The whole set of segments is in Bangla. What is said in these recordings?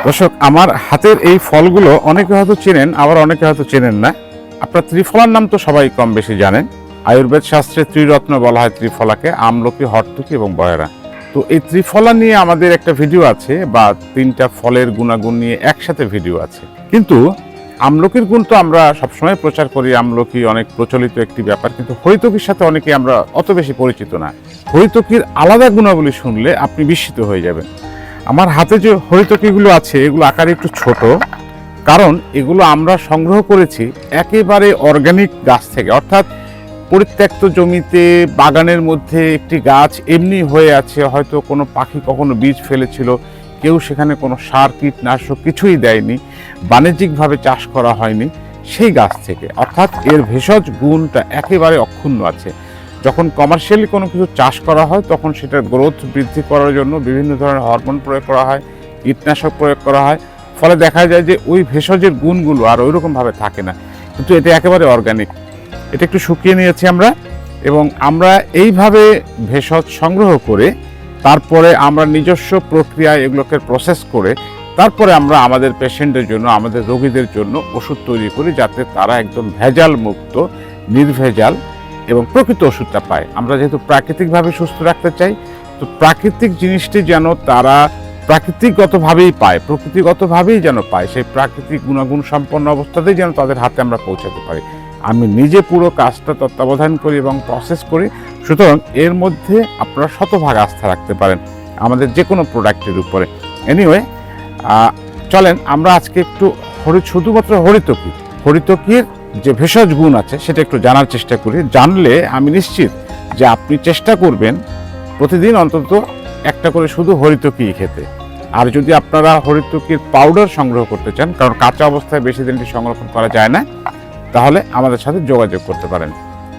দর্শক, আমার হাতের এই ফলগুলো অনেকে হয়তো চেনেন, আবার অনেকে হয়তো চেনেন না। আপনার ত্রিফলার নাম তো সবাই কম বেশি জানেন। আয়ুর্বেদ শাস্ত্রে ত্রিরত্ন বলা হয় ত্রিফলাকে, আমলকি, হর্তকি এবং বয়রা। তো এই ত্রিফলা নিয়ে আমাদের একটা ভিডিও আছে, বা 3টা ফলের গুণাগুণ নিয়ে একসাথে ভিডিও আছে। কিন্তু আমলকির গুণ তো আমরা সবসময় প্রচার করি, আমলকি অনেক প্রচলিত একটি ব্যাপার, কিন্তু হরিতকির সাথে অনেকে আমরা অত বেশি পরিচিত না। হরিতকির আলাদা গুণাবলী শুনলে আপনি বিস্মিত হয়ে যাবেন। আমার হাতে যে হরিতকিগুলো আছে এগুলো আকারে একটু ছোট, কারণ এগুলো আমরা সংগ্রহ করেছি একেবারে অর্গানিক গাছ থেকে, অর্থাৎ পরিত্যক্ত জমিতে বাগানের মধ্যে একটি গাছ এমনি হয়ে আছে, হয়তো কোনো পাখি কখনো বীজ ফেলেছিল, কেউ সেখানে কোনো সার কীটনাশক কিছুই দেয়নি, বাণিজ্যিকভাবে চাষ করা হয়নি, সেই গাছ থেকে। অর্থাৎ এর ভেষজ গুণটা একেবারে অক্ষুণ্ণ আছে। যখন কমার্শিয়ালি কোনো কিছু চাষ করা হয় তখন সেটার গ্রোথ বৃদ্ধি করার জন্য বিভিন্ন ধরনের হরমোন প্রয়োগ করা হয়, কীটনাশক প্রয়োগ করা হয়, ফলে দেখা যায় যে ওই ভেষজের গুণগুলো আর ওইরকমভাবে থাকে না। কিন্তু এটা একেবারে অর্গানিক। এটা একটু শুকিয়ে নিয়েছি আমরা, এবং আমরা এইভাবে ভেষজ সংগ্রহ করে তারপরে আমরা নিজস্ব প্রক্রিয়ায় এগুলোকে প্রসেস করে তারপরে আমরা আমাদের পেশেন্টের জন্য, আমাদের রোগীদের জন্য ওষুধ তৈরি করি, যাতে তারা একদম ভেজাল মুক্ত, নির্ভেজাল এবং প্রকৃত ওষুধটা পায়। আমরা যেহেতু প্রাকৃতিকভাবে সুস্থ রাখতে চাই, তো প্রাকৃতিক জিনিসটি যেন তারা প্রাকৃতিকগতভাবেই পায়, প্রকৃতিগতভাবেই যেন পায়, সেই প্রাকৃতিক গুণাগুণ সম্পন্ন অবস্থাতেই যেন তাদের হাতে আমরা পৌঁছাতে পারি। আমি নিজে পুরো কাজটা তত্ত্বাবধান করি এবং প্রসেস করি, সুতরাং এর মধ্যে আপনারা শতভাগ আস্থা রাখতে পারেন আমাদের যে কোনো প্রোডাক্টের উপরে। এনিওয়ে, চলেন আমরা আজকে একটু শুধুমাত্র হরিতকির যে ভেষজ গুণ আছে সেটা একটু জানার চেষ্টা করি। জানলে আমি নিশ্চিত যে আপনি চেষ্টা করবেন প্রতিদিন অন্তত একটা করে শুধু হরিতকি খেতে। আর যদি আপনারা হরিতকির পাউডার সংগ্রহ করতে চান, কারণ কাঁচা অবস্থায় বেশি দিনটি সংরক্ষণ করা যায় না, তাহলে আমাদের সাথে যোগাযোগ করতে পারেন।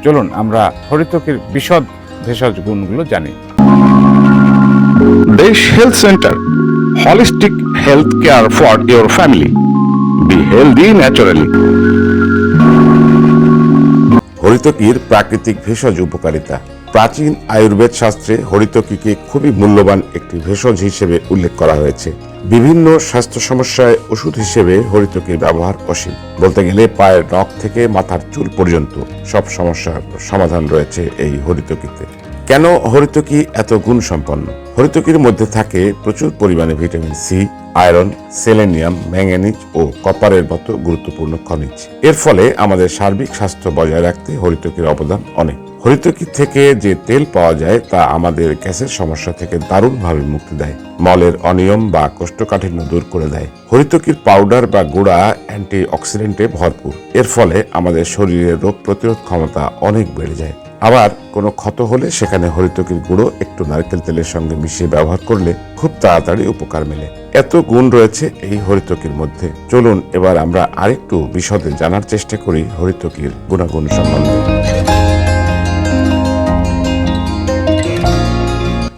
চলুন আমরা হরিতকির বিশদ ভেষজ গুণগুলো জানি। দেশ health centre, holistic health care for your family. Be healthy naturally. হরিতকির প্রাকৃতিক ভেষজ উপকারিতা। প্রাচীন আয়ুর্বেদ শাস্ত্রে হরিতকিকে খুবই মূল্যবান একটি ভেষজ হিসেবে উল্লেখ করা হয়েছে। বিভিন্ন স্বাস্থ্য সমস্যায় ওষুধ হিসেবে হরিতকির ব্যবহার অসীম। বলতে গেলে পায়ের নখ থেকে মাথার চুল পর্যন্ত সব সমস্যার সমাধান রয়েছে এই হরিতকিতে। কেন হরিতকি এত গুণ সম্পন্ন? হরিতকির মধ্যে থাকে প্রচুর পরিমাণে vitamin C, iron, selenium, manganese ও কপারের মতো গুরুত্বপূর্ণ খনিজ। এর ফলে আমাদের সার্বিক স্বাস্থ্য বজায় রাখতে হরিতকির অবদান অনেক। হরিতকি থেকে যে তেল পাওয়া যায় তা আমাদের গ্যাসের সমস্যা থেকে দারুণভাবে মুক্তি দেয়, মলের অনিয়ম বা কোষ্ঠকাঠিন্য দূর করে দেয়। হরিতকির পাউডার বা গুঁড়া অ্যান্টি অক্সিডেন্টে ভরপুর। এর ফলে আমাদের শরীরের রোগ প্রতিরোধ ক্ষমতা অনেক বেড়ে যায়। আবার কোনো ক্ষত হলে সেখানে হরিতকির গুঁড়ো একটু নারকেল তেলের সঙ্গে মিশিয়ে ব্যবহার করলে খুব তাড়াতাড়ি উপকার মেলে। এত গুণ রয়েছে এই হরিতকির মধ্যে। চলুন এবার আমরা আরেকটু বিশদে জানার চেষ্টা করি হরিতকির গুণাগুণ সম্বন্ধে।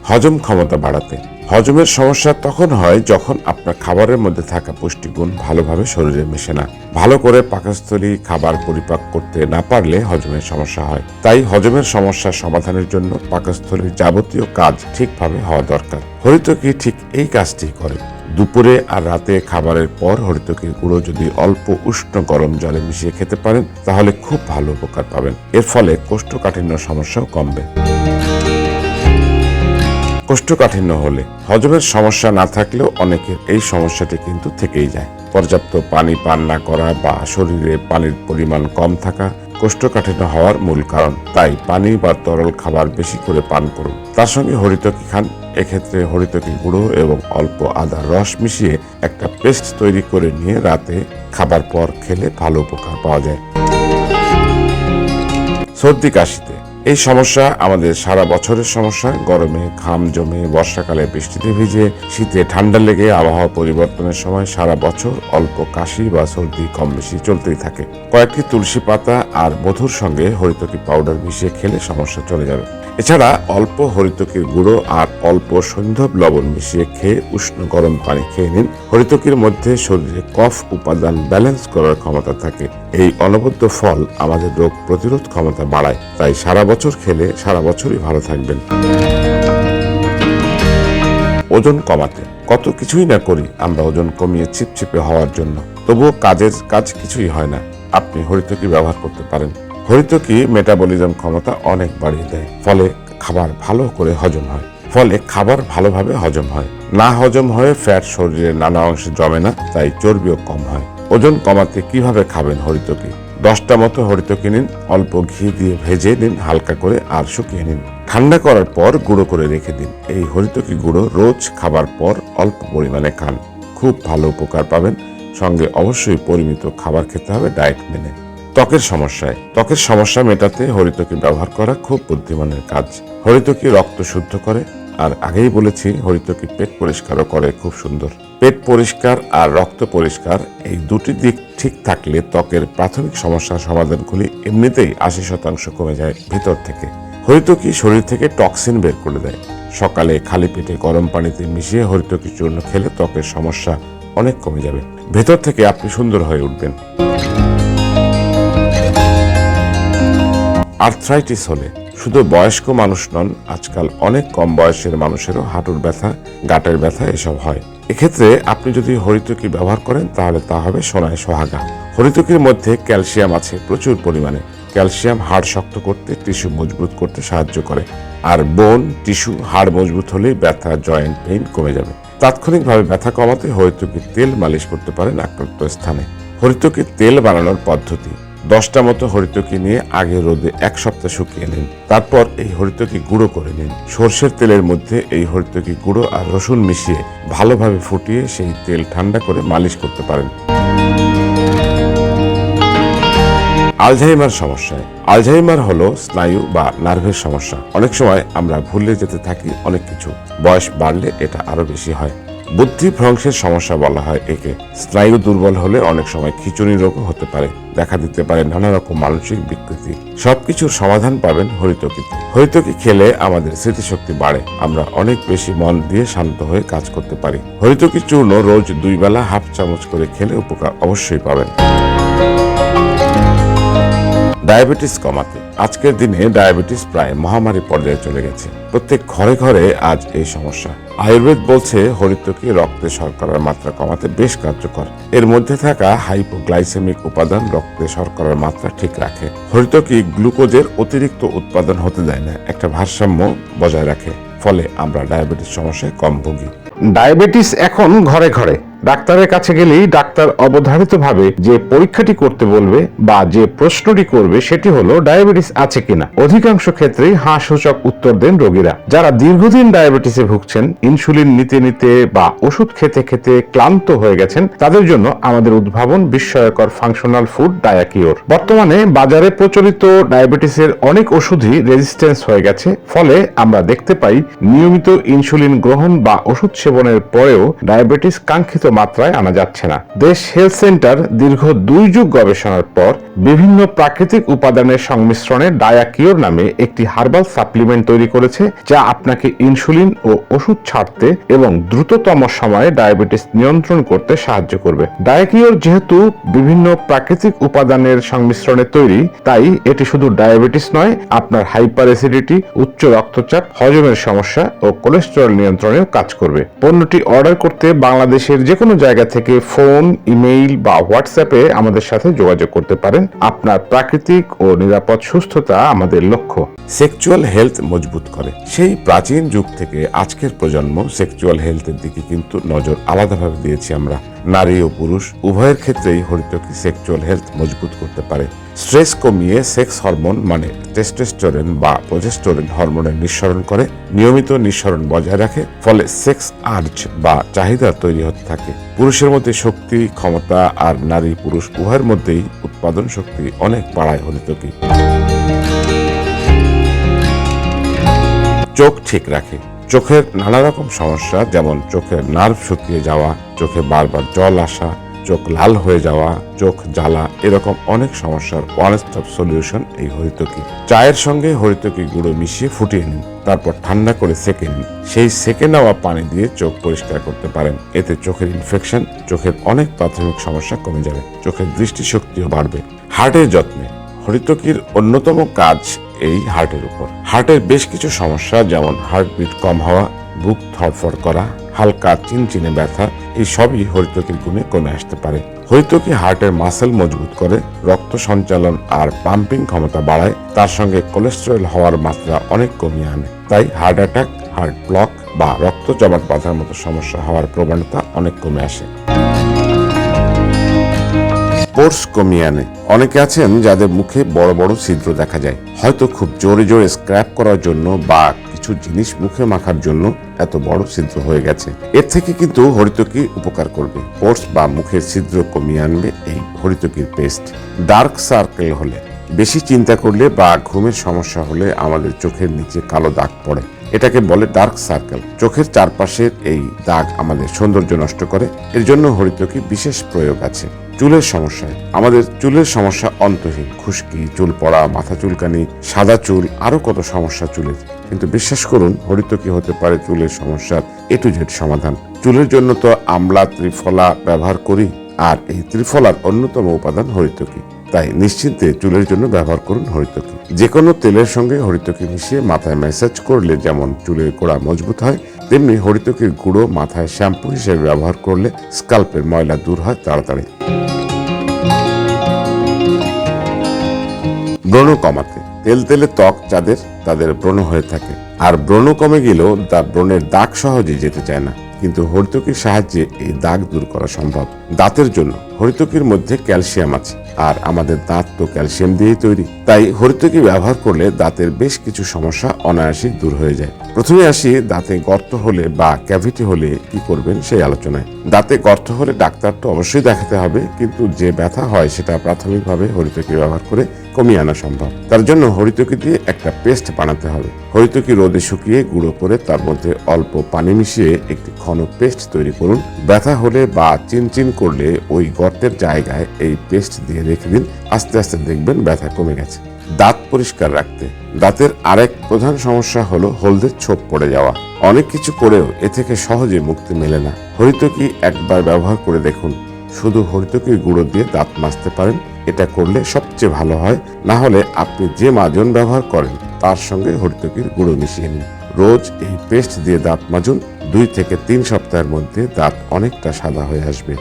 হজম ক্ষমতা বাড়াতে। হজমের সমস্যা তখন হয় যখন আপনার খাবারের মধ্যে থাকা পুষ্টিগুণ ভালোভাবে শরীরে মেশে না। ভালো করে পাকস্থলী খাবার পরিপাক করতে না পারলে হজমের সমস্যা হয়। তাই হজমের সমস্যার সমাধানের জন্য পাকস্থলীর যাবতীয় কাজ ঠিকভাবে হওয়া দরকার। হরিতকি ঠিক এই কাজটি করে। দুপুরে আর রাতে খাবারের পর হরিতকির গুঁড়ো যদি অল্প উষ্ণ গরম জলে মিশিয়ে খেতে পারেন তাহলে খুব ভালো উপকার পাবেন। এর ফলে কোষ্ঠকাঠিন্য সমস্যাও কমবে। কোষ্ঠকাঠিন্য হলে হজমের সমস্যা না থাকলেও অনেকের এই সমস্যাটি কিন্তু থেকেই যায়। পর্যাপ্ত পানি পান না করা বা শরীরে পানির পরিমাণ কম থাকা কোষ্ঠকাঠিন্য হওয়ার মূল কারণ। তাই পানি বা তরল খাবার বেশি করে পান করুন। তার সঙ্গে হরিতকি খান। এক্ষেত্রে হরিতকি গুঁড়ো এবং অল্প আদার রস মিশিয়ে একটা পেস্ট তৈরি করে নিয়ে রাতে খাবার পর খেলে ভালো উপকার পাওয়া যায়। সর্দি কাশিতে এই সমস্যা আমাদের সারা বছরের সমস্যা। গরমে ঘাম জমে, বর্ষাকালে বৃষ্টিতে ভিজে, শীতে ঠান্ডা লেগে, আবহাওয়া পরিবর্তনের সময় সারা বছর অল্প কাশি বা সর্দি কম বেশি চলতেই থাকে। কয়েকটি তুলসী পাতা আর মধুর সঙ্গে হরিতকি পাউডার মিশিয়ে খেলে সমস্যা চলে যাবে। এছাড়া অল্প হরিতকির গুঁড়ো আর অল্প সৈন্ধব লবণ মিশিয়ে খেয়ে উষ্ণ গরম পানি খেয়ে নিন। হরিতকির মধ্যে শরীরে কফ উপাদান ব্যালেন্স করার ক্ষমতা থাকে। এই অনবদ্য ফল আমাদের রোগ প্রতিরোধ ক্ষমতা বাড়ায়। তাই সারা বছর খেলে সারা বছরই ভালো থাকবেন। ওজন কমাতে। কত কিছুই না করি আমরা ওজন কমিয়ে চিপচিপে হওয়ার জন্য, তবুও কাজের কাজ কিছুই হয় না। আপনি হরিতকি ব্যবহার করতে পারেন। হরিতকি মেটাবলিজম ক্ষমতা অনেক বাড়িয়ে দেয়, ফলে খাবার ভালোভাবে হজম হয়। না হজম হয়ে ফ্যাট শরীরের নানা অংশে জমে না, তাই চর্বিও কম হয়। ওজন কমাতে কিভাবে খাবেন হরিতকি? 10টা মতো হরিতকি নিন, অল্প ঘি দিয়ে ভেজে নিন হালকা করে, আর শুকিয়ে নিন। ঠান্ডা করার পর গুঁড়ো করে রেখে দিন। এই হরিতকি গুঁড়ো রোজ খাবার পর অল্প পরিমাণে খান, খুব ভালো উপকার পাবেন। সঙ্গে অবশ্যই পরিমিত খাবার খেতে হবে ডায়েট মেনে। ত্বকের সমস্যা মেটাতে হরিতকি ব্যবহার করা খুব বুদ্ধিমানের কাজ। হরিতকি রক্ত শুদ্ধ করে, আর আগেই বলেছি হরিতকি পেট পরিষ্কারও করে খুব সুন্দর। পেট পরিষ্কার আর রক্ত পরিষ্কার, এই দুটি দিক ঠিক থাকলে ত্বকের প্রাথমিক সমস্যার সমাধানগুলি এমনিতেই 80% কমে যায় ভিতর থেকে। হরিতকি শরীর থেকে টক্সিন বের করে দেয়। সকালে খালি পেটে গরম পানিতে মিশিয়ে হরিতকি চূর্ণ খেলে ত্বকের সমস্যা অনেক কমে যাবে। ভেতর থেকে আপনি সুন্দর হয়ে উঠবেন। আর্থ্রাইটিস হলে শুধু বয়স্ক মানুষ নন, আজকাল অনেক কম বয়সের মানুষেরও হাঁটুর ব্যথা, গাঁটের ব্যথা এসব হয়। এক্ষেত্রে আপনি যদি হরিতকি ব্যবহার করেন তাহলে তা হবে সোনায় সোহাগা। হরিতকির মধ্যে ক্যালসিয়াম আছে প্রচুর পরিমাণে। ক্যালসিয়াম হাড় শক্ত করতে, টিস্যু মজবুত করতে সাহায্য করে। আর বোন, টিস্যু, হাড় মজবুত হলেই ব্যথা, জয়েন্ট পেইন কমে যাবে। তাৎক্ষণিকভাবে ব্যথা কমাতে হরিতকির তেল মালিশ করতে পারেন আক্রান্ত স্থানে। হরিতকির তেল বানানোর পদ্ধতি: 10টা মতো হরিতকি নিয়ে আগে রোদে 1 সপ্তাহ শুকিয়ে নিন। তারপর এই হরিতকি গুঁড়ো করে নিন। সর্ষের তেলের মধ্যে এই হরিতকি গুঁড়ো আর রসুন মিশিয়ে ভালোভাবে ফুটিয়ে সেই তেল ঠান্ডা করে মালিশ করতে পারেন। আলঝাইমার হলো স্নায়ু বা নার্ভের সমস্যা। অনেক সময় আমরা ভুলে যেতে থাকি অনেক কিছু। বয়স বাড়লে এটা আরো বেশি হয়। বুদ্ধি ভ্রংশের সমস্যা বলা হয় একে। স্নায়ু দুর্বল হলে অনেক সময় খিঁচুনি রোগও হতে পারে, দেখা দিতে পারে নানা রকম মানসিক বিকৃতি। সবকিছুর সমাধান পাবেন হরিতকিতে। হরিতকি খেলে আমাদের স্মৃতিশক্তি বাড়ে, আমরা অনেক বেশি মন দিয়ে শান্ত হয়ে কাজ করতে পারি। হরিতকি চূর্ণ রোজ 2 বেলা হাফ চামচ করে খেলে উপকার অবশ্যই পাবেন। ডায়াবেটিস কমাতে। আজকের দিনে ডায়াবেটিস প্রায় মহামারী পর্যায়ে চলে গেছে। প্রত্যেক ঘরে ঘরে আজ এই সমস্যা। আয়ুর্বেদ বলছে হরিতকি রক্তে শর্করার মাত্রা কমাতে বেশ কার্যকর। এর মধ্যে থাকা হাইপোগ্লাইসেমিক উপাদান রক্তে শর্করার মাত্রা ঠিক রাখে। হরিতকি গ্লুকোজের অতিরিক্ত উৎপাদন হতে দেয় না, একটা ভারসাম্য বজায় রাখে। ফলে আমরা ডায়াবেটিস সমস্যায় কম ভুগি। ডায়াবেটিস এখন ঘরে ঘরে। ডাক্তারের কাছে গেলেই ডাক্তার অবধারিতভাবে যে পরীক্ষাটি করতে বলবে বা যে প্রশ্নটি করবে সেটি হলো ডায়াবেটিস আছে কিনা। অধিকাংশ ক্ষেত্রেই হাঁ-সূচক উত্তর দেন রোগীরা। যারা দীর্ঘদিন ডায়াবেটিসে ভুগছেন, ইনসুলিন নিতে নিতে বা ওষুধ খেতে খেতে ক্লান্ত হয়ে গেছেন, তাদের জন্য আমাদের উদ্ভাবন বিস্ময়কর ফাংশনাল ফুড ডায়াকিওর। বর্তমানে বাজারে প্রচলিত ডায়াবেটিসের অনেক ওষুধই রেজিস্ট্যান্স হয়ে গেছে। ফলে আমরা দেখতে পাই নিয়মিত ইনসুলিন গ্রহণ বা ওষুধ সেবনের পরেও ডায়াবেটিস কাঙ্ক্ষিত মাত্রায় আনা যাচ্ছে না। দেশ হেলথ সেন্টার দীর্ঘ 2 যুগ গবেষণার পর বিভিন্ন প্রাকৃতিক উপাদানের সংমিশ্রণে ডায়াকিওর নামে একটি হার্বাল সাপ্লিমেন্ট তৈরি করেছে, যা আপনাকে ইনসুলিন ও ওষুধ ছাড়তে এবং দ্রুততম সময়ে ডায়াবেটিস নিয়ন্ত্রণ করতে সাহায্য করবে। ডায়াকিওর যেহেতু বিভিন্ন প্রাকৃতিক উপাদানের সংমিশ্রণে তৈরি, তাই এটি শুধু ডায়াবেটিস নয়, আপনার হাইপার অ্যাসিডিটি, উচ্চ রক্তচাপ, হজমের সমস্যা ও কোলেস্টেরল নিয়ন্ত্রণেও কাজ করবে। পণ্যটি অর্ডার করতে বাংলাদেশের যে কোনো জায়গা থেকে ফোন, ইমেইল বা হোয়াটসঅ্যাপে আমাদের সাথে যোগাযোগ করতে পারেন। আপনার প্রাকৃতিক ও নিরাপদ সুস্থতা আমাদের লক্ষ্য। সেক্সুয়াল হেলথ মজবুত করে। সেই প্রাচীন যুগ থেকে আজকের প্রজন্ম সেক্সুয়াল হেলথের দিকে কিন্তু নজর আলাদাভাবে দিয়েছি আমরা। নারী ও পুরুষ উভয়ের ক্ষেত্রেই হরিতকি সেক্সুয়াল হেলথ মজবুত করতে পারে। স্ট্রেস কমিয়ে সেক্স হরমোন মানে টেস্টোস্টেরন বা প্রোজেস্টেরন হরমোনের নিঃসরণ করে, নিয়মিত নিঃসরণ বজায় রাখে। ফলে সেক্স আর্জ বা চাহিদা তৈরি হতে থাকে। পুরুষের মধ্যে শক্তি, ক্ষমতা আর নারী পুরুষ উভয়ের মধ্যেই উৎপাদন শক্তি অনেক বাড়ায় হরিতকি। চোখ ঠিক রাখে। চোখের নানা রকম সমস্যা, যেমন চোখের নার্ভ শুকিয়ে যাওয়া, চোখে বারবার জল আসা, চোখ লাল হয়ে যাওয়া, চোখ জ্বালা, এরকম অনেক সমস্যার ওয়ান স্টপ সলিউশন এই হরিতকি। চায়ের সঙ্গে হরিতকি গুঁড়ো মিশিয়ে ফুটিয়ে নিন, তারপর ঠান্ডা করে সেকে নিন। সেই সেকে নেওয়া পানি দিয়ে চোখ পরিষ্কার করতে পারেন। এতে চোখের ইনফেকশন, চোখের অনেক প্রাথমিক সমস্যা কমে যাবে, চোখের দৃষ্টিশক্তিও বাড়বে। হার্টের যত্নে হরিতকির অন্যতম কাজ এই হার্টের উপর। হার্টের বেশ কিছু সমস্যা, যেমন হার্টবিট কম হওয়া, বুক ধড়ফড় করা, হালকা চিনচিনে ব্যথা, এই সবই হরিতকির গুণে কমে আসতে পারে। হরিতকি হার্টের মাসেল মজবুত করে, রক্ত সঞ্চালন আর পাম্পিং ক্ষমতা বাড়ায়, তার সঙ্গে কোলেস্টেরল হওয়ার মাত্রা অনেক কমিয়ে আনে। তাই হার্ট অ্যাটাক, হার্ট ব্লক বা রক্ত জমাট বাঁধার মতো সমস্যা হওয়ার প্রবণতা অনেক কমে আসে। পোর্স কমিয়ে আনে। অনেকে আছেন যাদের মুখে বড় বড় ছিদ্র দেখা যায়, হয়তো খুব জোরে জোরে স্ক্র্যাপ করার জন্য বা কিছু জিনিস মুখে মাখার জন্য এত বড় ছিদ্র হয়ে গেছে। এর থেকে কিন্তু হরিতকি উপকার করবে। পোর্স বা মুখের ছিদ্র কমিয়ে আনবে এই হরিতকির পেস্ট। ডার্ক সার্কেল হলে, বেশি চিন্তা করলে বা ঘুমের সমস্যা হলে আমাদের চোখের নিচে কালো দাগ পড়ে, এটাকে বলে ডার্ক সার্কেল। চোখের চারপাশের এই দাগ আমাদের সৌন্দর্য নষ্ট করে, এর জন্য হরিতকি বিশেষ প্রয়োগ আছে। চুলের সমস্যায়, আমাদের চুলের সমস্যা অন্তহীন, খুশকি, চুল পড়া, মাথা চুলকানি, সাদা চুল, আরো কত সমস্যা চুলের। কিন্তু বিশ্বাস করুন, হরিতকি হতে পারে চুলের সমস্যার A to Z সমাধান। চুলের জন্য তো আমলা ত্রিফলা ব্যবহার করি, আর এই ত্রিফলার অন্যতম উপাদান হরিতকি। তাই নিশ্চিন্তে চুলের জন্য ব্যবহার করুন হরিতকি। যে কোনো তেলের সঙ্গে হরিতকি মিশিয়ে মাথায় ম্যাসাজ করলে যেমন চুলের গোড়া মজবুত হয়, তেমনি হরিতকির গুঁড়ো মাথায় শ্যাম্পু হিসেবে ব্যবহার করলে স্কাল্পের ময়লা দূর হয় তাড়াতাড়ি। ব্রণ কমাতে, তেলতেলে ত্বক যাদের, তাদের ব্রণ হয়ে থাকে, আর ব্রণ কমে গেলেও তা ব্রণের দাগ সহজে যেতে চায় না, কিন্তু হরিতকির সাহায্যে এই দাগ দূর করা সম্ভব। দাঁতের জন্য হরিতকির মধ্যে ক্যালসিয়াম আছে, আর আমাদের দাঁত তো ক্যালসিয়াম দিয়েই তৈরি। তাই হরিতকি ব্যবহার করলে দাঁতের বেশ কিছু সমস্যা অনায়াসে দূর হয়ে যায়। প্রথমে আসি দাঁতে গর্ত হলে বা ক্যাভিটি হলে কি করবেন সেই আলোচনায়। দাঁতে গর্ত হলে ডাক্তার তো অবশ্যই দেখাতে হবে, কিন্তু যে ব্যথা হয় সেটা প্রাথমিকভাবে হরিতকি ব্যবহার করে কমিয়ে আনা সম্ভব। তার জন্য হরিতকি দিয়ে একটা পেস্ট বানাতে হবে। হরিতকি রোদে শুকিয়ে গুঁড়ো করে তার মধ্যে অল্প পানি মিশিয়ে একটি ঘন পেস্ট তৈরি করুন। ব্যথা হলে বা চিনচিন করলে ওই গর্তের জায়গায় এই পেস্ট দিয়ে রেখে দিন, আস্তে আস্তে দেখবেন ব্যথা কমে গেছে। দাঁত পরিষ্কার রাখতে, দাঁতের আরেক প্রধান সমস্যা হলো হলদে ছোপ পড়ে যাওয়া। অনেক কিছু করেও এ থেকে সহজে মুক্তি মেলে না। হরিতকি একবার ব্যবহার করে দেখুন। শুধু হরিতকির গুঁড়ো দিয়ে দাঁত মাজতে পারেন, এটা করলে সবচেয়ে ভালো হয়। না হলে আপনি যে মাজন ব্যবহার করেন তার সঙ্গে হরিতকির গুঁড়ো মিশিয়ে নিন। রোজ এই পেস্ট দিয়ে দাঁত মাজুন। 2 থেকে 3 সপ্তাহের মধ্যে দাঁত অনেকটা সাদা হয়ে আসবে।